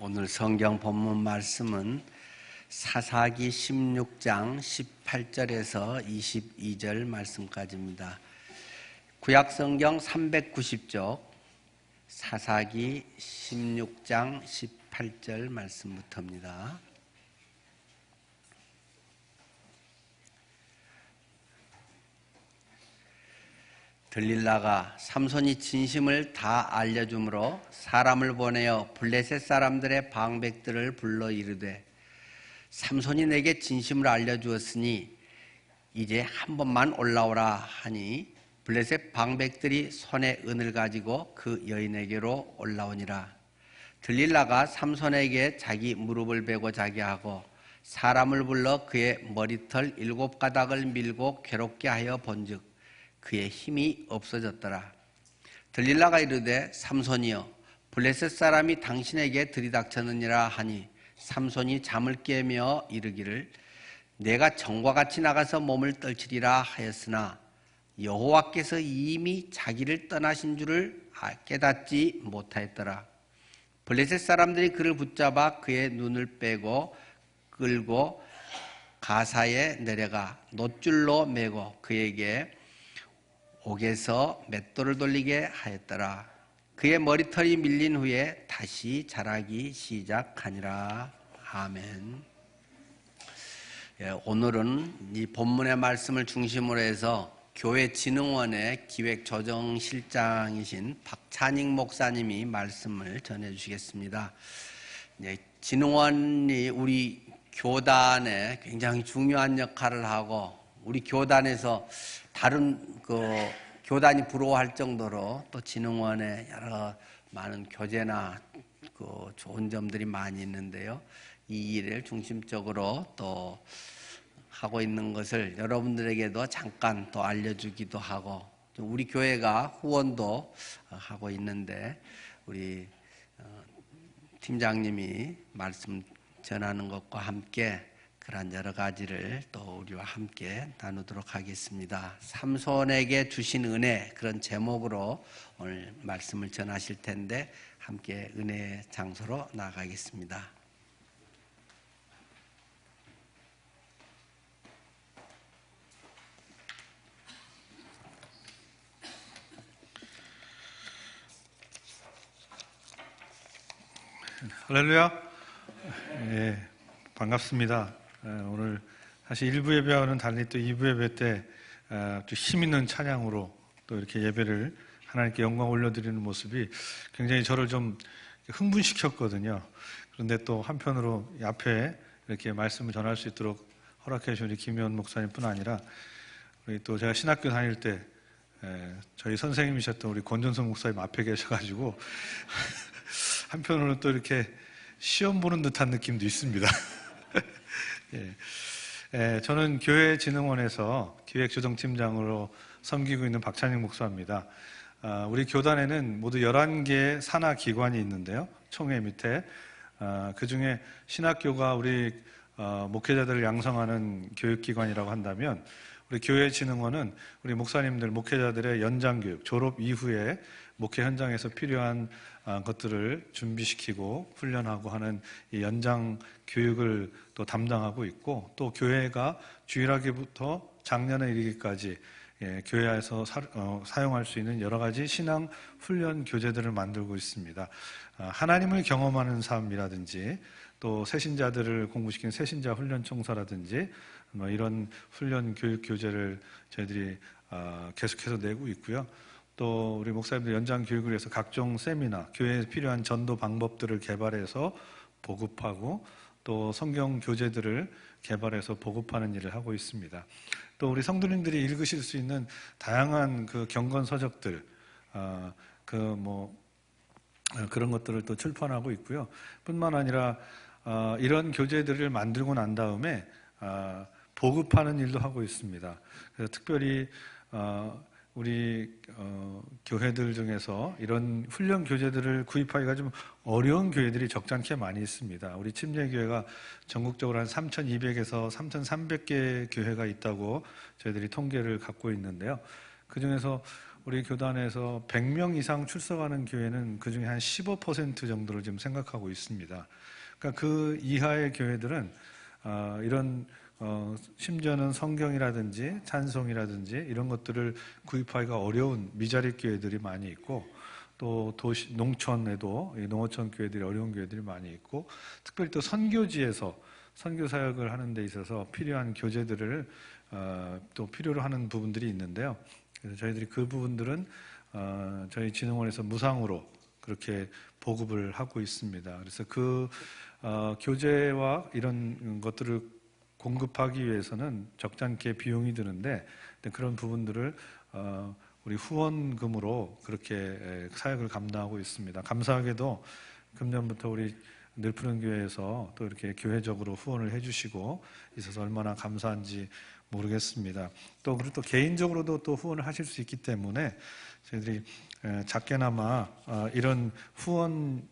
오늘 성경 본문 말씀은 사사기 16장 18절에서 22절 말씀까지입니다. 구약 성경 390쪽 사사기 16장 18절 말씀부터입니다. 들릴라가 삼손이 진심을 다 알려주므로 사람을 보내어 블레셋 사람들의 방백들을 불러 이르되 삼손이 내게 진심을 알려주었으니 이제 한 번만 올라오라 하니 블레셋 방백들이 손에 은을 가지고 그 여인에게로 올라오니라. 들릴라가 삼손에게 자기 무릎을 베고 자게 하고 사람을 불러 그의 머리털 7가닥을 밀고 괴롭게 하여 본즉 그의 힘이 없어졌더라. 들릴라가 이르되 삼손이여 블레셋 사람이 당신에게 들이닥쳤느니라 하니 삼손이 잠을 깨며 이르기를 내가 정과 같이 나가서 몸을 떨치리라 하였으나 여호와께서 이미 자기를 떠나신 줄을 깨닫지 못하였더라. 블레셋 사람들이 그를 붙잡아 그의 눈을 빼고 끌고 가사에 내려가 놋줄로 매고 그에게 옥에서 맷돌을 돌리게 하였더라. 그의 머리털이 밀린 후에 다시 자라기 시작하니라. 아멘. 오늘은 이 본문의 말씀을 중심으로 해서 교회진흥원의 기획조정실장이신 박찬익 목사님이 말씀을 전해주시겠습니다. 진흥원이 우리 교단에 굉장히 중요한 역할을 하고 우리 교단에서 다른 교단이 부러워할 정도로 또 진흥원에 여러 많은 교재나 좋은 점들이 많이 있는데요. 이 일을 중심적으로 또 하고 있는 것을 여러분들에게도 잠깐 또 알려주기도 하고 우리 교회가 후원도 하고 있는데 우리 팀장님이 말씀 전하는 것과 함께 그런 여러 가지를 또 우리와 함께 나누도록 하겠습니다. 삼손에게 주신 은혜 그런 제목으로 오늘 말씀을 전하실 텐데 함께 은혜의 장소로 나가겠습니다. 할렐루야. 예, 반갑습니다. 오늘 사실 1부 예배와는 달리 또 2부 예배 때 또 힘있는 찬양으로 또 이렇게 예배를 하나님께 영광 올려드리는 모습이 굉장히 저를 좀 흥분시켰거든요. 그런데 또 한편으로 이 앞에 이렇게 말씀을 전할 수 있도록 허락해 주신 우리 김현 목사님뿐 아니라 우리 또 제가 신학교 다닐 때 저희 선생님이셨던 우리 권전성 목사님 앞에 계셔가지고 한편으로는 또 이렇게 시험 보는 듯한 느낌도 있습니다. 저는 교회진흥원에서 기획조정팀장으로 섬기고 있는 박찬익 목사입니다. 우리 교단에는 모두 11개의 산하기관이 있는데요. 총회 밑에 그 중에 신학교가 우리 목회자들을 양성하는 교육기관이라고 한다면 우리 교회진흥원은 우리 목사님들, 목회자들의 연장교육, 졸업 이후에 목회 현장에서 필요한 것들을 준비시키고 훈련하고 하는 이 연장 교육을 또 담당하고 있고 또 교회가 주일학기부터 작년에 이르기까지 교회에서 사용할 수 있는 여러 가지 신앙 훈련 교재들을 만들고 있습니다. 하나님을 경험하는 삶이라든지 또 새신자들을 공부시키는 새신자 훈련 총사라든지 이런 훈련 교육 교재를 저희들이 계속해서 내고 있고요. 또 우리 목사님들 연장 교육을 위해서 각종 세미나, 교회에 필요한 전도 방법들을 개발해서 보급하고 또 성경 교재들을 개발해서 보급하는 일을 하고 있습니다. 또 우리 성도님들이 읽으실 수 있는 다양한 그 경건 서적들, 그런 것들을 또 출판하고 있고요. 뿐만 아니라 이런 교재들을 만들고 난 다음에 보급하는 일도 하고 있습니다. 그래서 특별히 우리 교회들 중에서 이런 훈련 교재들을 구입하기가 좀 어려운 교회들이 적잖게 많이 있습니다. 우리 침례교회가 전국적으로 한 3,200에서 3,300개 교회가 있다고 저희들이 통계를 갖고 있는데요. 그 중에서 우리 교단에서 100명 이상 출석하는 교회는 그중에 한 15% 정도를 지금 생각하고 있습니다. 그러니까 그 이하의 교회들은 이런 심지어는 성경이라든지 찬송이라든지 이런 것들을 구입하기가 어려운 미자립 교회들이 많이 있고, 또 농촌에도 농어촌 교회들이 어려운 교회들이 많이 있고, 특별히 또 선교지에서 선교 사역을 하는 데 있어서 필요한 교재들을 또 필요로 하는 부분들이 있는데요. 그래서 저희들이 그 부분들은 저희 진흥원에서 무상으로 그렇게 보급을 하고 있습니다. 그래서 그 교재와 이런 것들을 공급하기 위해서는 적잖게 비용이 드는데, 그런 부분들을 우리 후원금으로 그렇게 사역을 감당하고 있습니다. 감사하게도 금년부터 우리 늘푸른 교회에서 또 이렇게 교회적으로 후원을 해주시고 있어서 얼마나 감사한지 모르겠습니다. 그리고 또 개인적으로도 또 후원을 하실 수 있기 때문에 저희들이 작게나마 이런 후원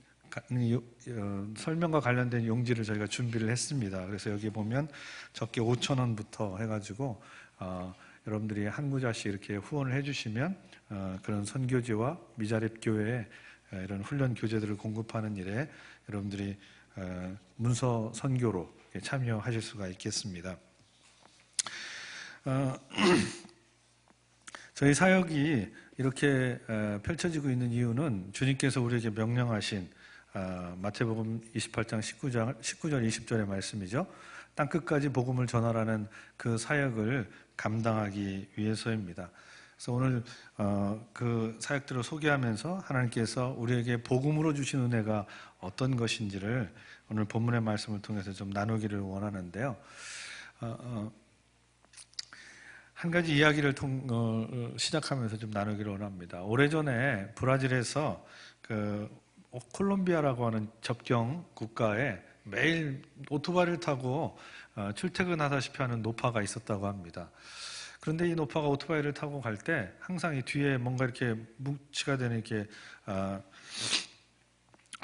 설명과 관련된 용지를 저희가 준비를 했습니다. 그래서 여기 보면 적게 5,000원부터 해가지고 여러분들이 한 구자씩 이렇게 후원을 해주시면 그런 선교지와 미자립 교회에 이런 훈련 교재들을 공급하는 일에 여러분들이 문서 선교로 참여하실 수가 있겠습니다. 저희 사역이 이렇게 펼쳐지고 있는 이유는 주님께서 우리에게 명령하신 마태복음 28장 19절 20절의 말씀이죠. 땅끝까지 복음을 전하라는 그 사역을 감당하기 위해서입니다. 그래서 오늘 그 사역들을 소개하면서 하나님께서 우리에게 복음으로 주신 은혜가 어떤 것인지를 오늘 본문의 말씀을 통해서 좀 나누기를 원하는데요. 한 가지 이야기를 시작하면서 좀 나누기를 원합니다. 오래전에 브라질에서 그 콜롬비아라고 하는 접경 국가에 매일 오토바이를 타고 출퇴근하다시피 하는 노파가 있었다고 합니다. 그런데 이 노파가 오토바이를 타고 갈 때 항상 이 뒤에 뭔가 이렇게 뭉치가 되는 이렇게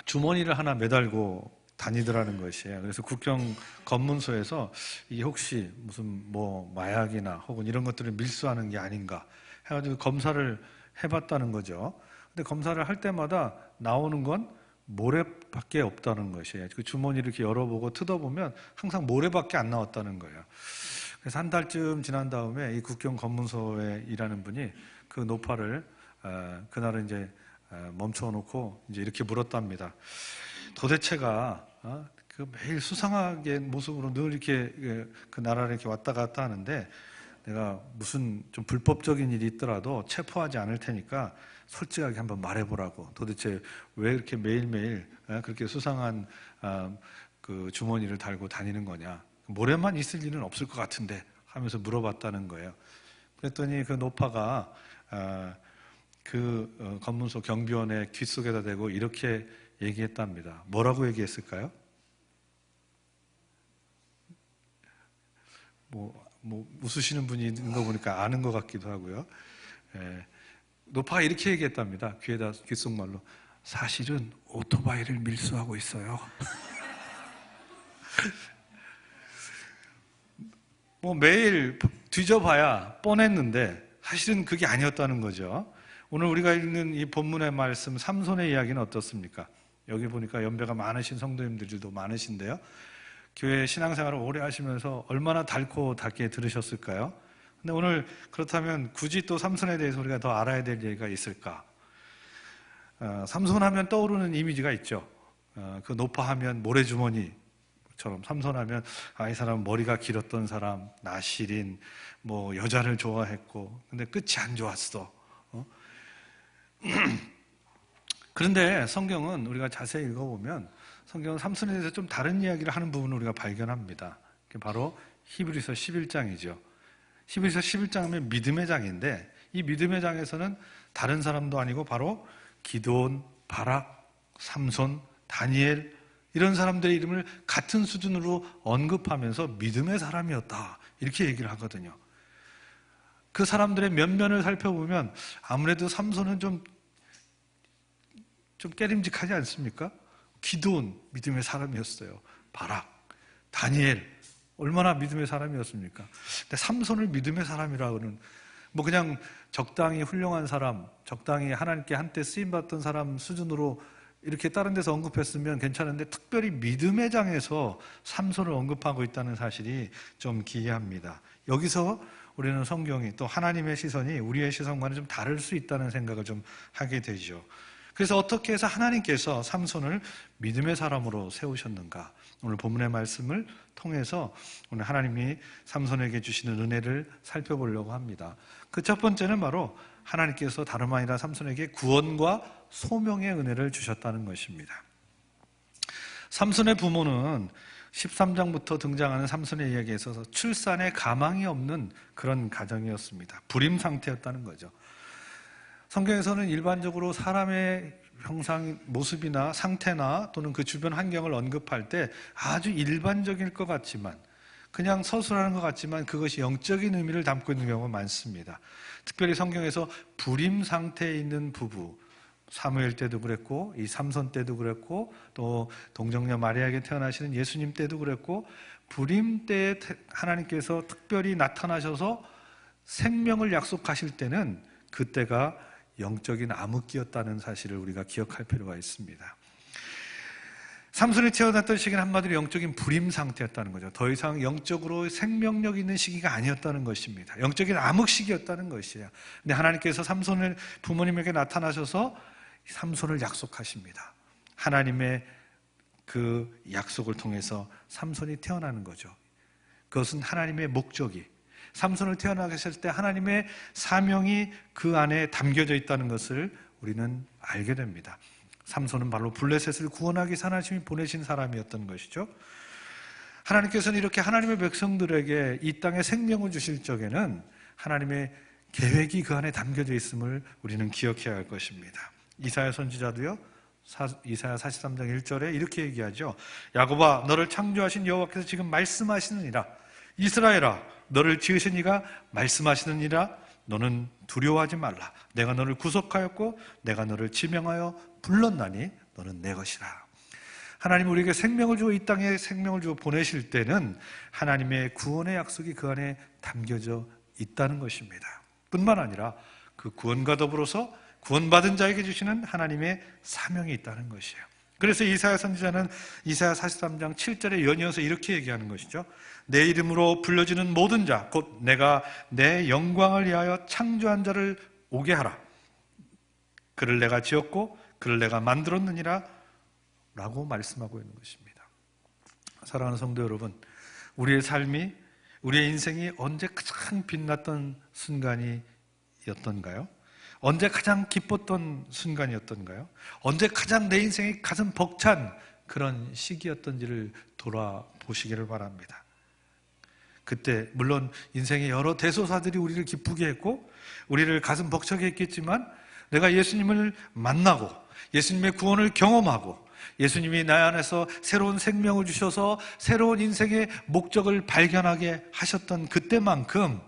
주머니를 하나 매달고 다니더라는 것이에요. 그래서 국경 검문소에서 이 혹시 무슨 뭐 마약이나 혹은 이런 것들을 밀수하는 게 아닌가 해가지고 검사를 해봤다는 거죠. 근데 검사를 할 때마다 나오는 건 모래밖에 없다는 것이에요. 그 주머니를 이렇게 열어보고 뜯어보면 항상 모래밖에 안 나왔다는 거예요. 그래서 한 달쯤 지난 다음에 이 국경 검문소에 일하는 분이 그 노파를 그날은 이제 멈춰놓고 이제 이렇게 물었답니다. 도대체가 그 매일 수상하게 모습으로 늘 이렇게 그 나라를 이렇게 왔다 갔다 하는데 내가 무슨 좀 불법적인 일이 있더라도 체포하지 않을 테니까 솔직하게 한번 말해보라고. 도대체 왜 이렇게 매일매일 그렇게 수상한 그 주머니를 달고 다니는 거냐. 모래만 있을 일은 없을 것 같은데 하면서 물어봤다는 거예요. 그랬더니 그 노파가 그 검문소 경비원의 귓속에다 대고 이렇게 얘기했답니다. 뭐라고 얘기했을까요? 뭐 웃으시는 분이 있는 거 보니까 아는 것 같기도 하고요. 노파가 이렇게 얘기했답니다. 귀에다 귓속말로 사실은 오토바이를 밀수하고 있어요. 뭐 매일 뒤져봐야 뻔했는데 사실은 그게 아니었다는 거죠. 오늘 우리가 읽는 이 본문의 말씀 삼손의 이야기는 어떻습니까? 여기 보니까 연배가 많으신 성도님들도 많으신데요. 교회 신앙생활을 오래 하시면서 얼마나 달고 닿게 들으셨을까요? 근데 오늘 그렇다면 굳이 또 삼손에 대해서 우리가 더 알아야 될 얘기가 있을까? 삼손하면 떠오르는 이미지가 있죠. 그 노파하면 모래주머니처럼, 삼손하면 이 사람은 머리가 길었던 사람, 나실인, 뭐 여자를 좋아했고, 근데 끝이 안 좋았어. 그런데 성경은 우리가 자세히 읽어보면 성경은 삼손에 대해서 좀 다른 이야기를 하는 부분을 우리가 발견합니다. 그게 바로 히브리서 11장이죠. 히브리서 11장은 믿음의 장인데 이 믿음의 장에서는 다른 사람도 아니고 바로 기드온, 바락, 삼손, 다니엘 이런 사람들의 이름을 같은 수준으로 언급하면서 믿음의 사람이었다 이렇게 얘기를 하거든요. 그 사람들의 면면을 살펴보면 아무래도 삼손은 좀 깨림직하지 않습니까? 기드온 믿음의 사람이었어요. 바락, 다니엘 얼마나 믿음의 사람이었습니까? 근데 삼손을 믿음의 사람이라고는 뭐 그냥 적당히 훌륭한 사람, 적당히 하나님께 한때 쓰임받던 사람 수준으로 이렇게 다른 데서 언급했으면 괜찮은데 특별히 믿음의 장에서 삼손을 언급하고 있다는 사실이 좀 기이합니다. 여기서 우리는 성경이 또 하나님의 시선이 우리의 시선과는 좀 다를 수 있다는 생각을 좀 하게 되죠. 그래서 어떻게 해서 하나님께서 삼손을 믿음의 사람으로 세우셨는가? 오늘 본문의 말씀을 통해서 오늘 하나님이 삼손에게 주시는 은혜를 살펴보려고 합니다. 그 첫 번째는 바로 하나님께서 다름 아니라 삼손에게 구원과 소명의 은혜를 주셨다는 것입니다. 삼손의 부모는 13장부터 등장하는 삼손의 이야기에 있어서 출산에 가망이 없는 그런 가정이었습니다. 불임 상태였다는 거죠. 성경에서는 일반적으로 사람의 형상, 모습이나 상태나 또는 그 주변 환경을 언급할 때 아주 일반적일 것 같지만, 그냥 서술하는 것 같지만 그것이 영적인 의미를 담고 있는 경우가 많습니다. 특별히 성경에서 불임 상태에 있는 부부, 사무엘 때도 그랬고 이 삼손 때도 그랬고 또 동정녀 마리아에게 태어나시는 예수님 때도 그랬고, 불임 때에 하나님께서 특별히 나타나셔서 생명을 약속하실 때는 그때가 영적인 암흑기였다는 사실을 우리가 기억할 필요가 있습니다. 삼손이 태어났던 시기는 한마디로 영적인 불임 상태였다는 거죠. 더 이상 영적으로 생명력 있는 시기가 아니었다는 것입니다. 영적인 암흑 시기였다는 것이에요. 근데 하나님께서 삼손을 부모님에게 나타나셔서 삼손을 약속하십니다. 하나님의 그 약속을 통해서 삼손이 태어나는 거죠. 그것은 하나님의 목적이, 삼손을 태어나게 했을 때 하나님의 사명이 그 안에 담겨져 있다는 것을 우리는 알게 됩니다. 삼손은 바로 블레셋을 구원하기 위해서 하나님이 보내신 사람이었던 것이죠. 하나님께서는 이렇게 하나님의 백성들에게 이 땅에 생명을 주실 적에는 하나님의 계획이 그 안에 담겨져 있음을 우리는 기억해야 할 것입니다. 이사야 선지자도요, 이사야 43장 1절에 이렇게 얘기하죠. 야곱아, 너를 창조하신 여호와께서 지금 말씀하시느니라. 이스라엘아, 너를 지으신 이가 말씀하시느니라. 너는 두려워하지 말라. 내가 너를 구속하였고 내가 너를 지명하여 불렀나니 너는 내 것이라. 하나님 우리에게 생명을 주고 이 땅에 생명을 주고 보내실 때는 하나님의 구원의 약속이 그 안에 담겨져 있다는 것입니다. 뿐만 아니라 그 구원과 더불어서 구원받은 자에게 주시는 하나님의 사명이 있다는 것이에요. 그래서 이사야 선지자는 이사야 43장 7절에 연이어서 이렇게 얘기하는 것이죠. 내 이름으로 불려지는 모든 자, 곧 내가 내 영광을 위하여 창조한 자를 오게 하라. 그를 내가 지었고 그를 내가 만들었느니라 라고 말씀하고 있는 것입니다. 사랑하는 성도 여러분, 우리의 삶이, 우리의 인생이 언제 가장 빛났던 순간이었던가요? 언제 가장 기뻤던 순간이었던가요? 언제 가장 내 인생이 가슴 벅찬 그런 시기였던지를 돌아보시기를 바랍니다. 그때 물론 인생의 여러 대소사들이 우리를 기쁘게 했고 우리를 가슴 벅차게 했겠지만, 내가 예수님을 만나고 예수님의 구원을 경험하고 예수님이 나 안에서 새로운 생명을 주셔서 새로운 인생의 목적을 발견하게 하셨던 그때만큼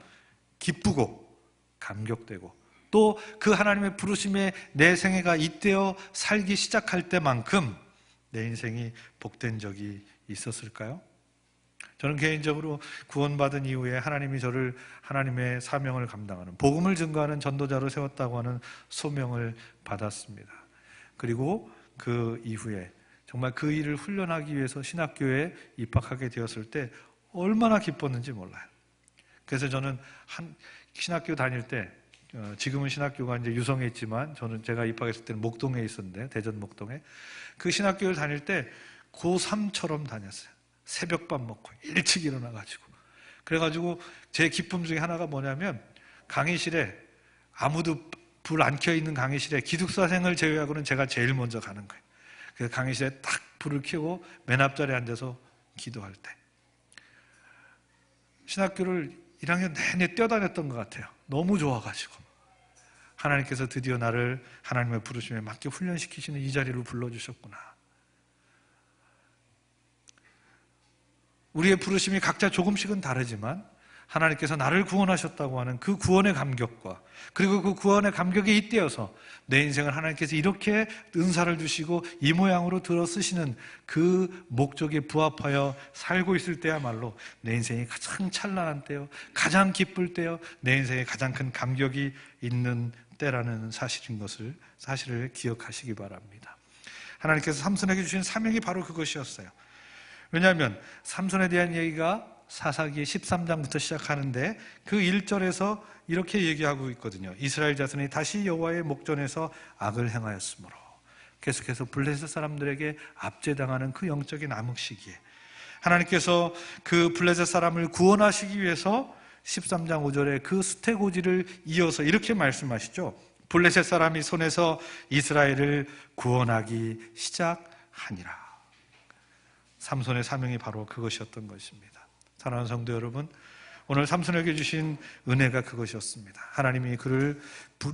기쁘고 감격되고, 또 그 하나님의 부르심에 내 생애가 잇대어 살기 시작할 때만큼 내 인생이 복된 적이 있었을까요? 저는 개인적으로 구원받은 이후에 하나님이 저를 하나님의 사명을 감당하는, 복음을 증거하는 전도자로 세웠다고 하는 소명을 받았습니다. 그리고 그 이후에 정말 그 일을 훈련하기 위해서 신학교에 입학하게 되었을 때 얼마나 기뻤는지 몰라요. 그래서 저는 신학교 다닐 때, 지금은 신학교가 이제 유성에 있지만 제가 입학했을 때는 목동에 있었는데, 대전 목동에. 그 신학교를 다닐 때 고3처럼 다녔어요. 새벽밥 먹고 일찍 일어나가지고. 그래가지고 제 기쁨 중에 하나가 뭐냐면, 강의실에 아무도 불 안 켜 있는 강의실에 기숙사생을 제외하고는 제가 제일 먼저 가는 거예요. 그래서 강의실에 딱 불을 켜고 맨 앞자리에 앉아서 기도할 때, 신학교를 1학년 내내 뛰어다녔던 것 같아요. 너무 좋아가지고. 하나님께서 드디어 나를 하나님의 부르심에 맞게 훈련시키시는 이 자리로 불러주셨구나. 우리의 부르심이 각자 조금씩은 다르지만 하나님께서 나를 구원하셨다고 하는 그 구원의 감격과, 그리고 그 구원의 감격에 잇대어서 내 인생을 하나님께서 이렇게 은사를 주시고 이 모양으로 들어 쓰시는 그 목적에 부합하여 살고 있을 때야말로 내 인생이 가장 찬란한 때요, 가장 기쁠 때요, 내 인생에 가장 큰 감격이 있는 때라는 사실을 기억하시기 바랍니다. 하나님께서 삼손에게 주신 사명이 바로 그것이었어요. 왜냐하면 삼손에 대한 얘기가 사사기 13장부터 시작하는데 그 1절에서 이렇게 얘기하고 있거든요. 이스라엘 자손이 다시 여호와의 목전에서 악을 행하였으므로, 계속해서 블레셋 사람들에게 압제당하는 그 영적인 암흑 시기에 하나님께서 그 블레셋 사람을 구원하시기 위해서 13장 5절에 그 수태고지를 이어서 이렇게 말씀하시죠. 블레셋 사람이 손에서 이스라엘을 구원하기 시작하니라. 삼손의 사명이 바로 그것이었던 것입니다. 사랑하는 성도 여러분, 오늘 삼손에게 주신 은혜가 그것이었습니다. 하나님이 그를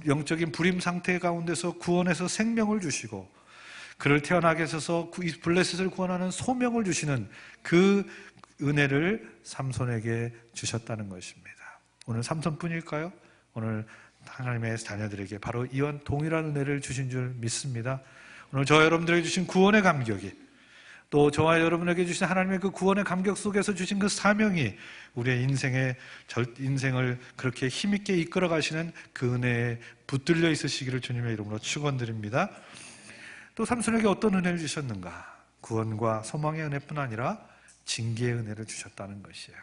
영적인 불임 상태 가운데서 구원해서 생명을 주시고 그를 태어나게 해서 블레셋을 구원하는 소명을 주시는 그 은혜를 삼손에게 주셨다는 것입니다. 오늘 삼손뿐일까요? 오늘 하나님의 자녀들에게 바로 이와 동일한 은혜를 주신 줄 믿습니다. 오늘 저와 여러분들에게 주신 구원의 감격이, 또 저와 여러분에게 주신 하나님의 그 구원의 감격 속에서 주신 그 사명이 우리의 인생을 그렇게 힘있게 이끌어 가시는 그 은혜에 붙들려 있으시기를 주님의 이름으로 축원드립니다. 또 삼손에게 어떤 은혜를 주셨는가? 구원과 소망의 은혜뿐 아니라 징계의 은혜를 주셨다는 것이에요.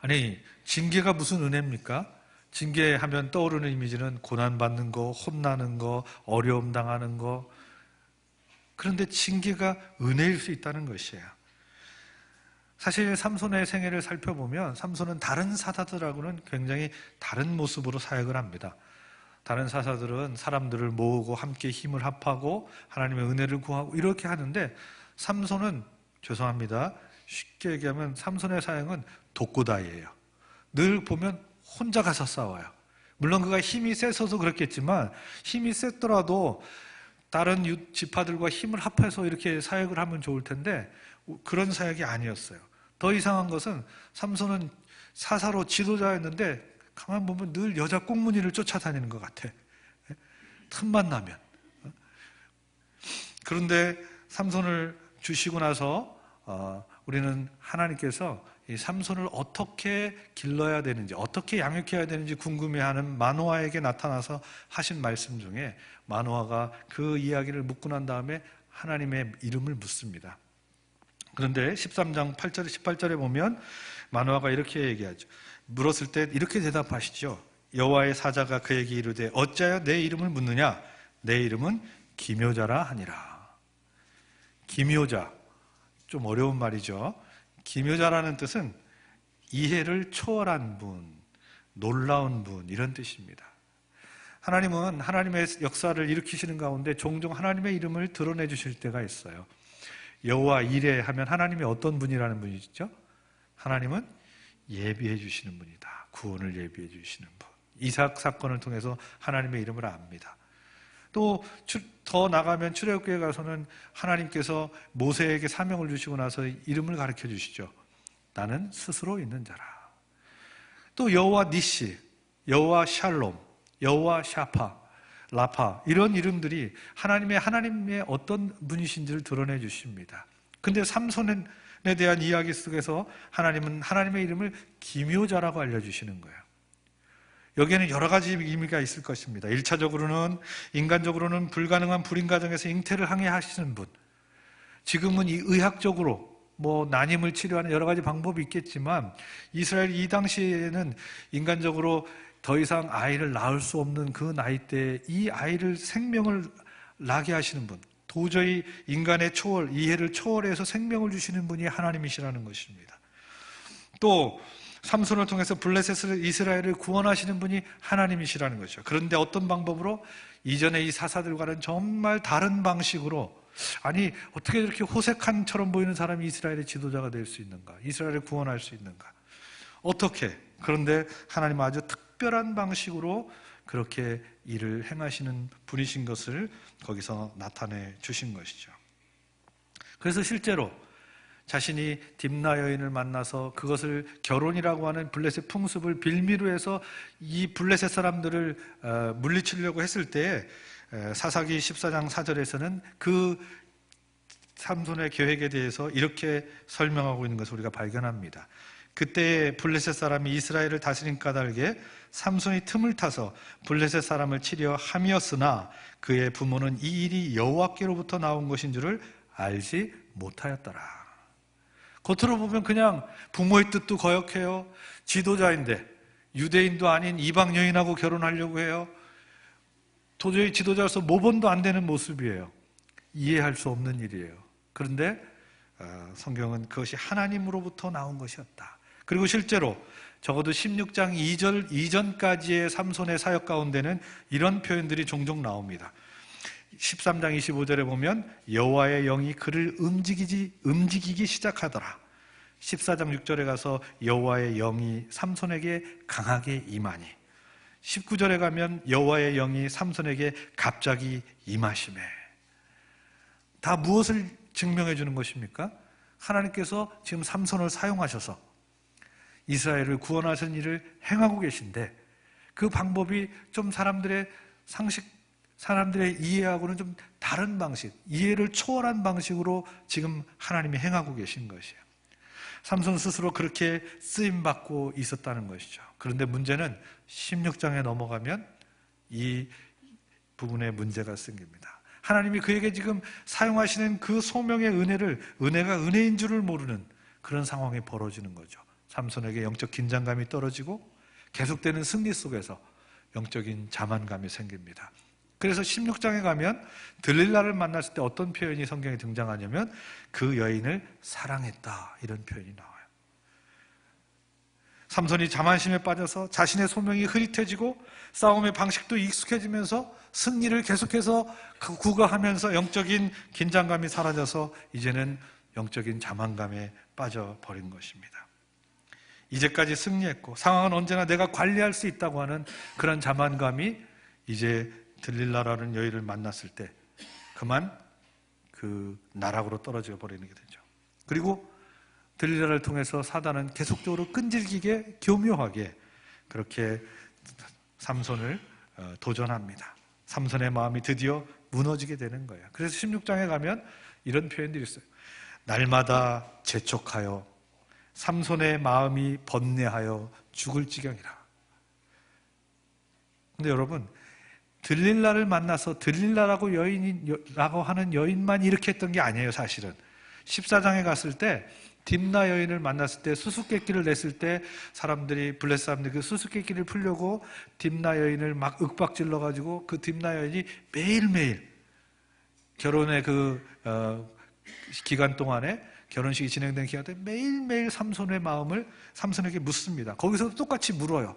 아니, 징계가 무슨 은혜입니까? 징계하면 떠오르는 이미지는 고난받는 거, 혼나는 거, 어려움 당하는 거. 그런데 징계가 은혜일 수 있다는 것이에요. 사실 삼손의 생애를 살펴보면 삼손은 다른 사사들하고는 굉장히 다른 모습으로 사역을 합니다. 다른 사사들은 사람들을 모으고 함께 힘을 합하고 하나님의 은혜를 구하고 이렇게 하는데, 삼손은, 죄송합니다, 쉽게 얘기하면 삼손의 사역은 독고다이예요. 늘 보면 혼자 가서 싸워요. 물론 그가 힘이 세서도 그렇겠지만, 힘이 셌더라도 다른 지파들과 힘을 합해서 이렇게 사역을 하면 좋을 텐데 그런 사역이 아니었어요. 더 이상한 것은 삼손은 사사로 지도자였는데 가만 보면 늘 여자 꽁무니를 쫓아다니는 것 같아. 틈만 나면. 그런데 삼손을 주시고 나서 우리는 하나님께서 이 삼손을 어떻게 길러야 되는지, 어떻게 양육해야 되는지 궁금해하는 마노아에게 나타나서 하신 말씀 중에 마노아가 그 이야기를 묻고 난 다음에 하나님의 이름을 묻습니다. 그런데 13장 8절, 18절에 보면 마노아가 이렇게 얘기하죠. 물었을 때 이렇게 대답하시죠. 여호와의 사자가 그에게 이르되 어찌하여 내 이름을 묻느냐? 내 이름은 기묘자라 하니라. 기묘자, 좀 어려운 말이죠. 기묘자라는 뜻은 이해를 초월한 분, 놀라운 분, 이런 뜻입니다. 하나님은 하나님의 역사를 일으키시는 가운데 종종 하나님의 이름을 드러내 주실 때가 있어요. 여호와 이레 하면 하나님이 어떤 분이라는 분이죠? 하나님은 예비해 주시는 분이다. 구원을 예비해 주시는 분. 이삭 사건을 통해서 하나님의 이름을 압니다. 또 더 나가면 출애굽기에 가서는 하나님께서 모세에게 사명을 주시고 나서 이름을 가르쳐 주시죠. 나는 스스로 있는 자라. 또 여호와 니시, 여호와 샬롬, 여호와 샤파, 라파, 이런 이름들이 하나님의 어떤 분이신지를 드러내 주십니다. 근데 삼손에 대한 이야기 속에서 하나님은 하나님의 이름을 기묘자라고 알려주시는 거예요. 여기에는 여러 가지 의미가 있을 것입니다. 1차적으로는 인간적으로는 불가능한 불임 가정에서 잉태를 항해하시는 분. 지금은 이 의학적으로 난임을 치료하는 여러 가지 방법이 있겠지만 이스라엘 이 당시에는 인간적으로 더 이상 아이를 낳을 수 없는 그 나이대에 이 아이를 생명을 나게 하시는 분, 도저히 인간의 초월, 이해를 초월해서 생명을 주시는 분이 하나님이시라는 것입니다. 또 삼손을 통해서 블레셋을, 이스라엘을 구원하시는 분이 하나님이시라는 것이죠. 그런데 어떤 방법으로? 이전에 이 사사들과는 정말 다른 방식으로, 아니 어떻게 이렇게 호색한처럼 보이는 사람이 이스라엘의 지도자가 될 수 있는가? 이스라엘을 구원할 수 있는가? 어떻게? 그런데 하나님은 아주 특별한 방식으로 그렇게 일을 행하시는 분이신 것을 거기서 나타내 주신 것이죠. 그래서 실제로 자신이 딥나 여인을 만나서 그것을 결혼이라고 하는 블레셋 풍습을 빌미로 해서 이 블레셋 사람들을 물리치려고 했을 때 사사기 14장 4절에서는 그 삼손의 계획에 대해서 이렇게 설명하고 있는 것을 우리가 발견합니다. 그때 블레셋 사람이 이스라엘을 다스린 까닭에 삼손이 틈을 타서 블레셋 사람을 치려 함이었으나 그의 부모는 이 일이 여호와께로부터 나온 것인 줄을 알지 못하였더라. 겉으로 보면 그냥 부모의 뜻도 거역해요. 지도자인데 유대인도 아닌 이방 여인하고 결혼하려고 해요. 도저히 지도자로서 모본도 안 되는 모습이에요. 이해할 수 없는 일이에요. 그런데 성경은 그것이 하나님으로부터 나온 것이었다. 그리고 실제로 적어도 16장 2절 이전까지의 삼손의 사역 가운데는 이런 표현들이 종종 나옵니다. 13장 25절에 보면 여호와의 영이 그를 움직이기 시작하더라. 14장 6절에 가서 여호와의 영이 삼손에게 강하게 임하니, 19절에 가면 여호와의 영이 삼손에게 갑자기 임하시매. 다 무엇을 증명해 주는 것입니까? 하나님께서 지금 삼손을 사용하셔서 이스라엘을 구원하신 일을 행하고 계신데, 그 방법이 좀 사람들의 상식, 사람들의 이해하고는 좀 다른 방식, 이해를 초월한 방식으로 지금 하나님이 행하고 계신 것이에요. 삼손 스스로 그렇게 쓰임받고 있었다는 것이죠. 그런데 문제는 16장에 넘어가면 이 부분에 문제가 생깁니다. 하나님이 그에게 지금 사용하시는 그 소명의 은혜가 은혜인 줄을 모르는 그런 상황이 벌어지는 거죠. 삼손에게 영적 긴장감이 떨어지고 계속되는 승리 속에서 영적인 자만감이 생깁니다. 그래서 16장에 가면 들릴라를 만났을 때 어떤 표현이 성경에 등장하냐면 그 여인을 사랑했다, 이런 표현이 나와요. 삼손이 자만심에 빠져서 자신의 소명이 흐릿해지고 싸움의 방식도 익숙해지면서 승리를 계속해서 구가하면서 영적인 긴장감이 사라져서 이제는 영적인 자만감에 빠져버린 것입니다. 이제까지 승리했고 상황은 언제나 내가 관리할 수 있다고 하는 그런 자만감이 이제 들릴라라는 여인을 만났을 때 그만 그 나락으로 떨어져 버리는 게 되죠. 그리고 들릴라를 통해서 사단은 계속적으로 끈질기게 교묘하게 그렇게 삼손을 도전합니다. 삼손의 마음이 드디어 무너지게 되는 거예요. 그래서 16장에 가면 이런 표현들이 있어요. 날마다 재촉하여 삼손의 마음이 번뇌하여 죽을 지경이라. 근데 여러분, 들릴라를 만나서 들릴라라고 하는 여인만 이렇게 했던 게 아니에요. 사실은 14장에 갔을 때 딥나 여인을 만났을 때 수수께끼를 냈을 때 사람들이 블레셋 사람들이 그 수수께끼를 풀려고 딥나 여인을 막 윽박질러 가지고 그 딥나 여인이 매일매일 결혼의 그 기간 동안에 결혼식이 진행된 기간 동안에 매일매일 삼손의 마음을 삼손에게 묻습니다. 거기서도 똑같이 물어요.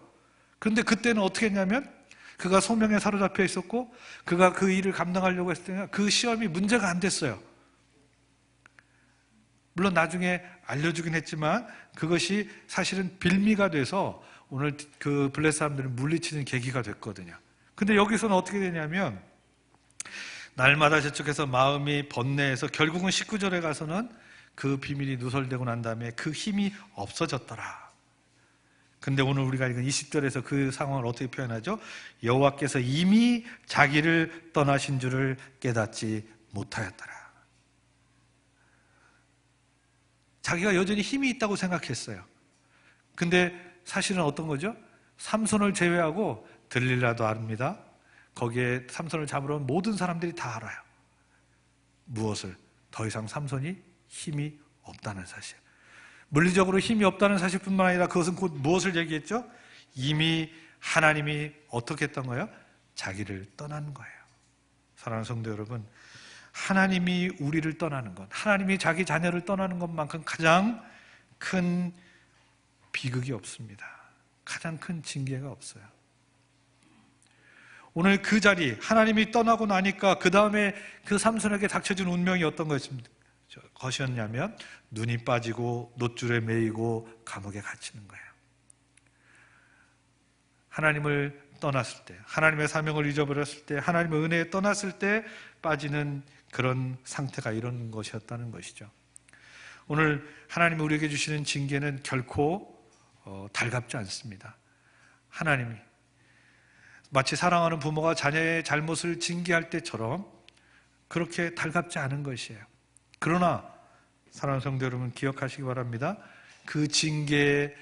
그런데 그때는 어떻게 했냐면 그가 소명에 사로잡혀 있었고 그가 그 일을 감당하려고 했을 때는 그 시험이 문제가 안 됐어요. 물론 나중에 알려주긴 했지만 그것이 사실은 빌미가 돼서 오늘 그 블레셋 사람들을 물리치는 계기가 됐거든요. 근데 여기서는 어떻게 되냐면 날마다 재촉해서 마음이 번뇌해서 결국은 19절에 가서는 그 비밀이 누설되고 난 다음에 그 힘이 없어졌더라. 근데 오늘 우리가 읽은 20절에서 그 상황을 어떻게 표현하죠? 여호와께서 이미 자기를 떠나신 줄을 깨닫지 못하였더라. 자기가 여전히 힘이 있다고 생각했어요. 근데 사실은 어떤 거죠? 삼손을 제외하고 들릴라도 압니다. 거기에 삼손을 잡으러 온 모든 사람들이 다 알아요. 무엇을? 더 이상 삼손이 힘이 없다는 사실. 물리적으로 힘이 없다는 사실뿐만 아니라 그것은 곧 무엇을 얘기했죠? 이미 하나님이 어떻게 했던 거예요? 자기를 떠난 거예요. 사랑하는 성도 여러분, 하나님이 우리를 떠나는 것, 하나님이 자기 자녀를 떠나는 것만큼 가장 큰 비극이 없습니다. 가장 큰 징계가 없어요. 오늘 그 자리, 하나님이 떠나고 나니까 그 다음에 그 삼손에게 닥쳐진 운명이 어떤 것이었냐면 눈이 빠지고 놋줄에 매이고 감옥에 갇히는 거예요. 하나님을 떠났을 때, 하나님의 사명을 잊어버렸을 때, 하나님의 은혜에 떠났을 때 빠지는 그런 상태가 이런 것이었다는 것이죠. 오늘 하나님이 우리에게 주시는 징계는 결코 달갑지 않습니다. 하나님이 마치 사랑하는 부모가 자녀의 잘못을 징계할 때처럼 그렇게 달갑지 않은 것이에요. 그러나 사랑하는 성도 여러분, 기억하시기 바랍니다. 그 징계의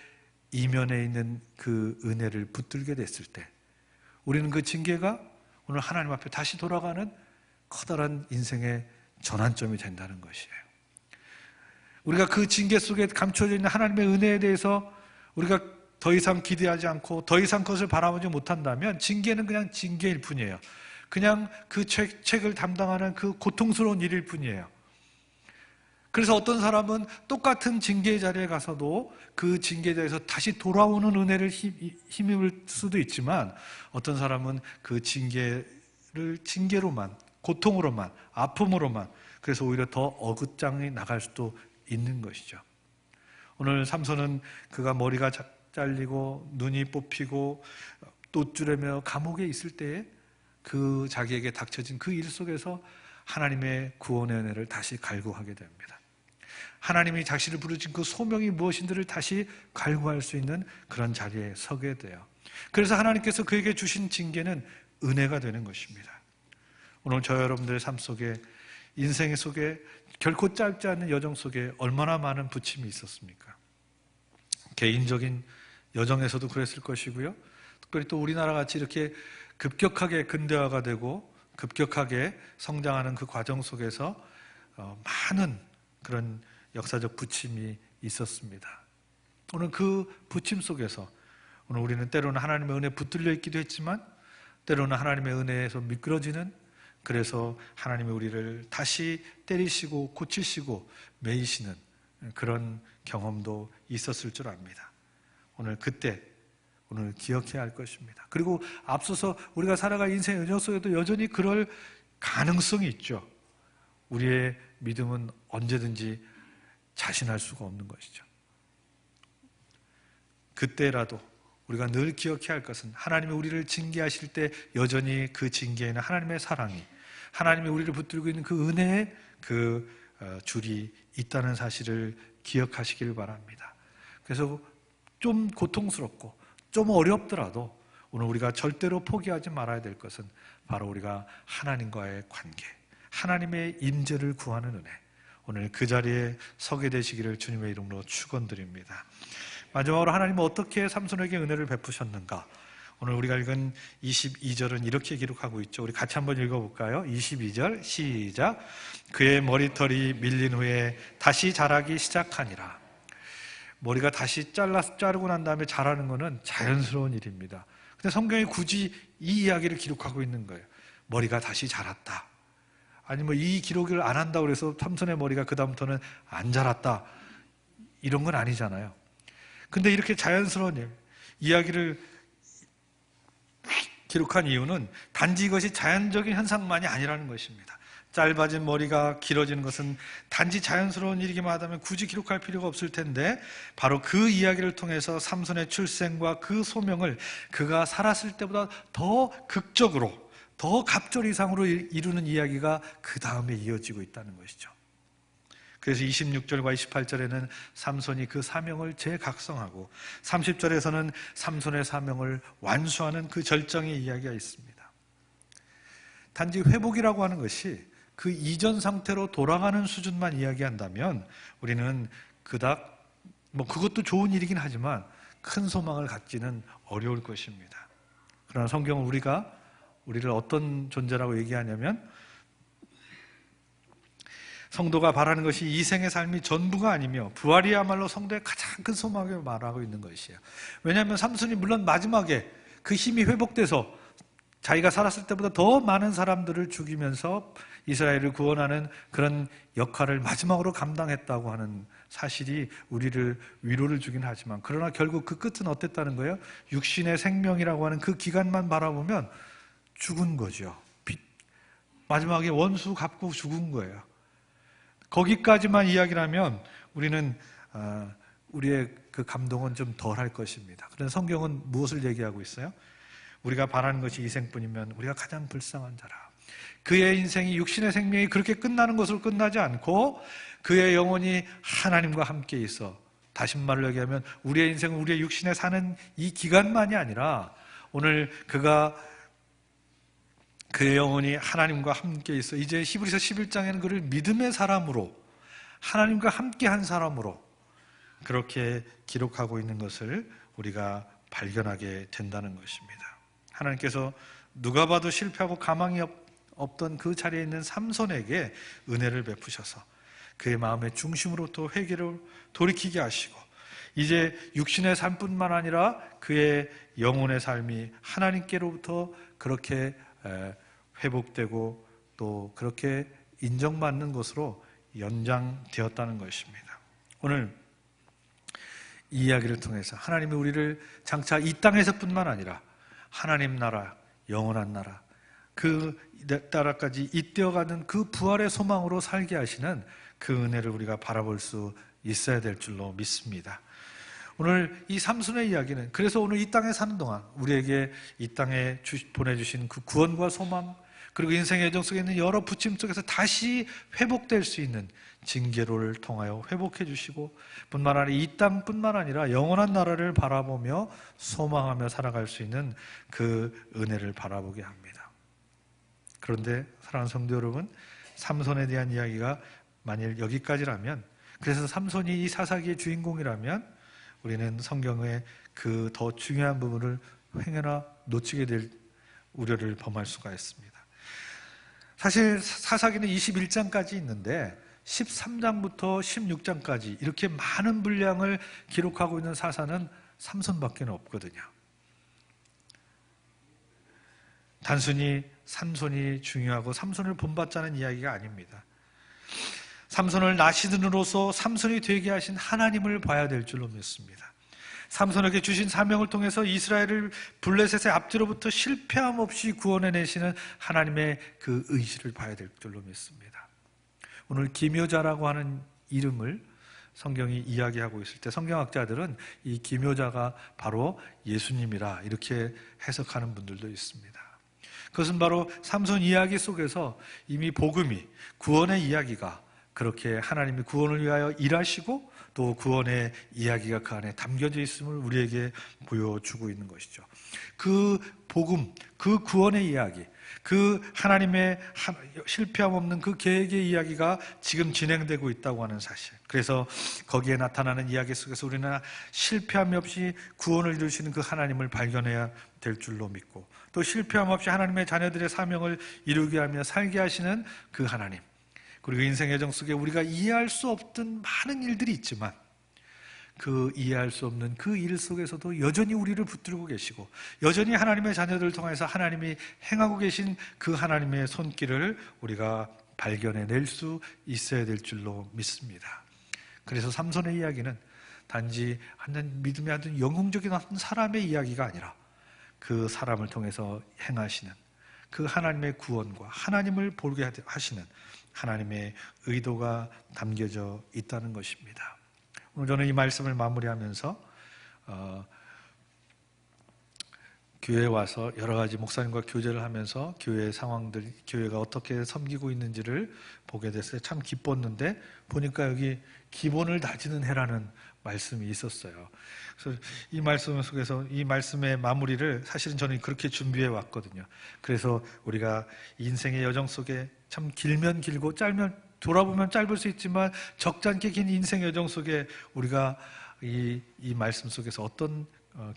이면에 있는 그 은혜를 붙들게 됐을 때 우리는 그 징계가 오늘 하나님 앞에 다시 돌아가는 커다란 인생의 전환점이 된다는 것이에요. 우리가 그 징계 속에 감춰져 있는 하나님의 은혜에 대해서 우리가 더 이상 기대하지 않고 더 이상 그것을 바라보지 못한다면 징계는 그냥 징계일 뿐이에요. 그냥 그 책을 담당하는 그 고통스러운 일일 뿐이에요. 그래서 어떤 사람은 똑같은 징계의 자리에 가서도 그 징계자에서 다시 돌아오는 은혜를 힘입을 수도 있지만 어떤 사람은 그 징계를 징계로만, 고통으로만, 아픔으로만, 그래서 오히려 더 어긋장이 나갈 수도 있는 것이죠. 오늘 삼손은 그가 머리가 잘리고 눈이 뽑히고 돛주려며 감옥에 있을 때에 그 자기에게 닥쳐진 그 일 속에서 하나님의 구원의 은혜를 다시 갈구하게 됩니다. 하나님이 자신을 부르신 그 소명이 무엇인지를 다시 갈구할 수 있는 그런 자리에 서게 돼요. 그래서 하나님께서 그에게 주신 징계는 은혜가 되는 것입니다. 오늘 저 여러분들의 삶 속에, 인생 속에 결코 짧지 않은 여정 속에 얼마나 많은 부침이 있었습니까? 개인적인 여정에서도 그랬을 것이고요. 특별히 또 우리나라 같이 이렇게 급격하게 근대화가 되고 급격하게 성장하는 그 과정 속에서 많은 그런 역사적 부침이 있었습니다. 오늘 그 부침 속에서 오늘 우리는 때로는 하나님의 은혜에 붙들려 있기도 했지만 때로는 하나님의 은혜에서 미끄러지는, 그래서 하나님이 우리를 다시 때리시고 고치시고 매이시는 그런 경험도 있었을 줄 압니다. 오늘 그때 오늘 기억해야 할 것입니다. 그리고 앞서서 우리가 살아갈 인생의 은연 속에도 여전히 그럴 가능성이 있죠. 우리의 믿음은 언제든지 자신할 수가 없는 것이죠. 그때라도 우리가 늘 기억해야 할 것은 하나님이 우리를 징계하실 때 여전히 그 징계에는 하나님의 사랑이, 하나님이 우리를 붙들고 있는 그 은혜의 그 줄이 있다는 사실을 기억하시길 바랍니다. 그래서 좀 고통스럽고 좀 어렵더라도 오늘 우리가 절대로 포기하지 말아야 될 것은 바로 우리가 하나님과의 관계, 하나님의 임재를 구하는 은혜, 오늘 그 자리에 서게 되시기를 주님의 이름으로 축원드립니다. 마지막으로 하나님은 어떻게 삼손에게 은혜를 베푸셨는가? 오늘 우리가 읽은 22절은 이렇게 기록하고 있죠. 우리 같이 한번 읽어볼까요? 22절 시작. 그의 머리털이 밀린 후에 다시 자라기 시작하니라. 머리가 다시 자르고 난 다음에 자라는 것은 자연스러운 일입니다. 근데 성경이 굳이 이 이야기를 기록하고 있는 거예요. 머리가 다시 자랐다. 아니 이 기록을 안 한다고 해서 삼손의 머리가 그 다음부터는 안 자랐다, 이런 건 아니잖아요. 근데 이렇게 자연스러운 이야기를 기록한 이유는 단지 이것이 자연적인 현상만이 아니라는 것입니다. 짧아진 머리가 길어지는 것은 단지 자연스러운 일이기만 하다면 굳이 기록할 필요가 없을 텐데 바로 그 이야기를 통해서 삼손의 출생과 그 소명을 그가 살았을 때보다 더 극적으로, 더 갑절 이상으로 이루는 이야기가 그 다음에 이어지고 있다는 것이죠. 그래서 26절과 28절에는 삼손이 그 사명을 재각성하고 30절에서는 삼손의 사명을 완수하는 그 절정의 이야기가 있습니다. 단지 회복이라고 하는 것이 그 이전 상태로 돌아가는 수준만 이야기한다면 우리는 그닥 그것도 좋은 일이긴 하지만 큰 소망을 갖기는 어려울 것입니다. 그러나 성경은 우리를 어떤 존재라고 얘기하냐면 성도가 바라는 것이 이 생의 삶이 전부가 아니며 부활이야말로 성도의 가장 큰 소망을 말하고 있는 것이에요. 왜냐하면 삼손이 물론 마지막에 그 힘이 회복돼서 자기가 살았을 때보다 더 많은 사람들을 죽이면서 이스라엘을 구원하는 그런 역할을 마지막으로 감당했다고 하는 사실이 우리를 위로를 주긴 하지만, 그러나 결국 그 끝은 어땠다는 거예요? 육신의 생명이라고 하는 그 기간만 바라보면 죽은 거죠. 마지막에 원수 갚고 죽은 거예요. 거기까지만 이야기를 하면 우리는 우리의 그 감동은 좀 덜할 것입니다. 그런데 성경은 무엇을 얘기하고 있어요? 우리가 바라는 것이 이생뿐이면 우리가 가장 불쌍한 자라. 그의 인생이 육신의 생명이 그렇게 끝나는 것으로 끝나지 않고 그의 영혼이 하나님과 함께 있어, 다시 말로 얘기하면 우리의 인생은 우리의 육신에 사는 이 기간만이 아니라 오늘 그의 영혼이 하나님과 함께 있어 이제 히브리서 11장에는 그를 믿음의 사람으로, 하나님과 함께 한 사람으로 그렇게 기록하고 있는 것을 우리가 발견하게 된다는 것입니다. 하나님께서 누가 봐도 실패하고 가망이 없던 그 자리에 있는 삼손에게 은혜를 베푸셔서 그의 마음의 중심으로부터 회개를 돌이키게 하시고 이제 육신의 삶뿐만 아니라 그의 영혼의 삶이 하나님께로부터 그렇게 회복되고 또 그렇게 인정받는 것으로 연장되었다는 것입니다. 오늘 이 이야기를 통해서 하나님이 우리를 장차 이 땅에서뿐만 아니라 하나님 나라, 영원한 나라, 그 나라까지 잇대어가는 그 부활의 소망으로 살게 하시는 그 은혜를 우리가 바라볼 수 있어야 될 줄로 믿습니다. 오늘 이 삼손의 이야기는 그래서 오늘 이 땅에 사는 동안 우리에게 이 땅에 보내주신 그 구원과 소망, 그리고 인생의 여정 속에 있는 여러 부침 속에서 다시 회복될 수 있는 징계로를 통하여 회복해 주시고 뿐만 아니라 이 땅뿐만 아니라 영원한 나라를 바라보며 소망하며 살아갈 수 있는 그 은혜를 바라보게 합니다. 그런데 사랑하는 성도 여러분, 삼손에 대한 이야기가 만일 여기까지라면, 그래서 삼손이 이 사사기의 주인공이라면 우리는 성경의 그 더 중요한 부분을 행여나 놓치게 될 우려를 범할 수가 있습니다. 사실 사사기는 21장까지 있는데 13장부터 16장까지 이렇게 많은 분량을 기록하고 있는 사사는 삼손밖에 없거든요. 단순히 삼손이 중요하고 삼손을 본받자는 이야기가 아닙니다. 삼손을 나시든으로서 삼손이 되게 하신 하나님을 봐야 될 줄로 믿습니다. 삼손에게 주신 사명을 통해서 이스라엘을 블레셋의 압제로부터 실패함 없이 구원해내시는 하나님의 그 의지를 봐야 될 줄로 믿습니다. 오늘 기묘자라고 하는 이름을 성경이 이야기하고 있을 때 성경학자들은 이 기묘자가 바로 예수님이라 이렇게 해석하는 분들도 있습니다. 그것은 바로 삼손 이야기 속에서 이미 복음이, 구원의 이야기가 그렇게 하나님이 구원을 위하여 일하시고 또 구원의 이야기가 그 안에 담겨져 있음을 우리에게 보여주고 있는 것이죠. 그 복음, 그 구원의 이야기, 그 하나님의 실패함 없는 그 계획의 이야기가 지금 진행되고 있다고 하는 사실. 그래서 거기에 나타나는 이야기 속에서 우리는 실패함 없이 구원을 이루시는 그 하나님을 발견해야 될 줄로 믿고, 또 실패함 없이 하나님의 자녀들의 사명을 이루게 하며 살게 하시는 그 하나님, 그리고 인생의 여정 속에 우리가 이해할 수 없던 많은 일들이 있지만 그 이해할 수 없는 그 일 속에서도 여전히 우리를 붙들고 계시고 여전히 하나님의 자녀들을 통해서 하나님이 행하고 계신 그 하나님의 손길을 우리가 발견해낼 수 있어야 될 줄로 믿습니다. 그래서 삼손의 이야기는 단지 믿음의 아주 영웅적인 어떤 사람의 이야기가 아니라 그 사람을 통해서 행하시는 그 하나님의 구원과 하나님을 보게 하시는 하나님의 의도가 담겨져 있다는 것입니다. 오늘 저는 이 말씀을 마무리하면서 교회에 와서 여러 가지 목사님과 교제를 하면서 교회의 상황들, 교회가 어떻게 섬기고 있는지를 보게 됐어요. 참 기뻤는데 보니까 여기 기본을 다지는 해라는 말씀이 있었어요. 그래서 이 말씀 속에서 이 말씀의 마무리를 사실은 저는 그렇게 준비해 왔거든요. 그래서 우리가 인생의 여정 속에 참 길면 길고 짧면 돌아보면 짧을 수 있지만 적잖게 긴 인생 여정 속에 우리가 이 말씀 속에서 어떤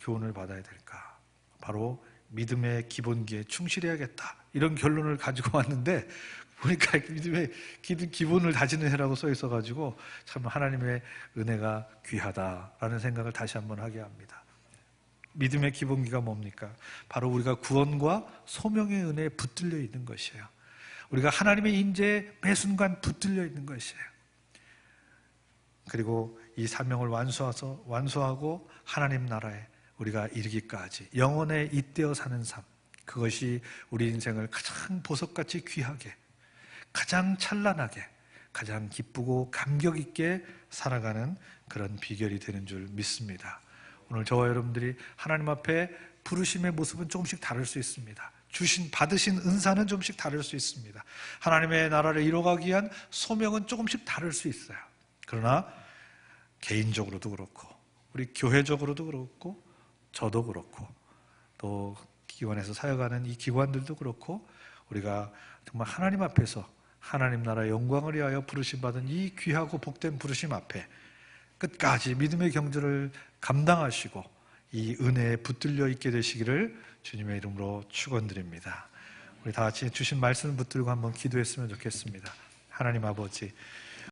교훈을 받아야 될까? 바로 믿음의 기본기에 충실해야겠다, 이런 결론을 가지고 왔는데 보니까 믿음의 기본을 다지는 해라고 써 있어가지고 참 하나님의 은혜가 귀하다라는 생각을 다시 한번 하게 합니다. 믿음의 기본기가 뭡니까? 바로 우리가 구원과 소명의 은혜에 붙들려 있는 것이에요. 우리가 하나님의 인재에 매 순간 붙들려 있는 것이에요. 그리고 이 사명을 완수하고 하나님 나라에 우리가 이르기까지 영원에 잇대어 사는 삶, 그것이 우리 인생을 가장 보석같이 귀하게, 가장 찬란하게, 가장 기쁘고 감격 있게 살아가는 그런 비결이 되는 줄 믿습니다. 오늘 저와 여러분들이 하나님 앞에 부르심의 모습은 조금씩 다를 수 있습니다. 받으신 은사는 조금씩 다를 수 있습니다. 하나님의 나라를 이뤄가기 위한 소명은 조금씩 다를 수 있어요. 그러나 개인적으로도 그렇고 우리 교회적으로도 그렇고 저도 그렇고 또 기관에서 사역하는 이 기관들도 그렇고 우리가 정말 하나님 앞에서 하나님 나라의 영광을 위하여 부르심 받은 이 귀하고 복된 부르심 앞에 끝까지 믿음의 경주를 감당하시고 이 은혜에 붙들려 있게 되시기를 주님의 이름으로 축원드립니다. 우리 다 같이 주신 말씀을 붙들고 한번 기도했으면 좋겠습니다. 하나님 아버지,